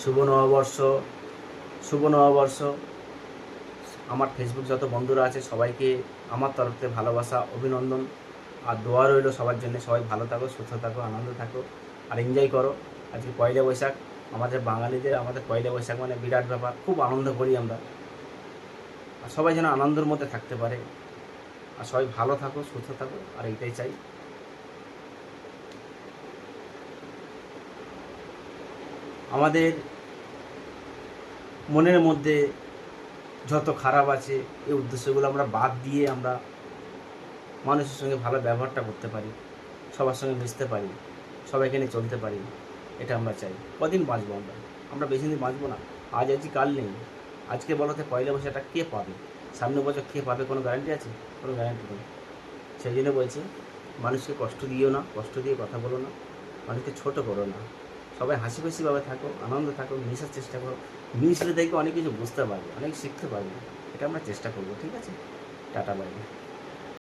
শুভ নববর্ষ, শুভ নববর্ষ। আমার ফেসবুক যত বন্ধুরা আছে সবাইকে আমার তরফ থেকে ভালোবাসা, অভিনন্দন আর দোয়া রইল সবার জন্য। সবাই ভালো থাকো, সুস্থ থাকো, আনন্দ থাকো আর এনজয় করো। আজকে পয়লা বৈশাখ, আমাদের বাঙালিদের আমাদের পয়লা বৈশাখ মানে বিরাট ব্যাপার, খুব আনন্দ করি আমরা। আর সবাই যেন আনন্দের মধ্যে থাকতে পারে, আর সবাই ভালো থাকো, সুস্থ থাকো, আর এইটাই চাই। আমাদের মনের মধ্যে যত খারাপ আছে এই উদ্দেশ্যগুলো আমরা বাদ দিয়ে আমরা মানুষের সঙ্গে ভালো ব্যবহারটা করতে পারি, সবার সঙ্গে মিশতে পারি, সবাইকে নিয়ে চলতে পারি, এটা আমরা চাই। কদিন বাঁচবো আমরা? আমরা বেশি দিন বাঁচবো না। আজ আছি কাল নেই। আজকে বলতে পয়লা বৈশাখটা কে পাবে, সামনে বছর কে পাবে, কোনো গ্যারান্টি আছে? কোনো গ্যারান্টি নেই। সেই জন্য বলছি, মানুষকে কষ্ট দিও না, কষ্ট দিয়ে কথা বলো না, মানুষকে ছোটো করো না। সবাই হাসি খুশিভাবে থাকো, আনন্দ থাকো, মিশার চেষ্টা করো। মিশলে দেখবে অনেক কিছু বুঝতে পারবে, অনেক শিখতে পারবে। এটা আমরা চেষ্টা করবো, ঠিক আছে? Ta-ta, by.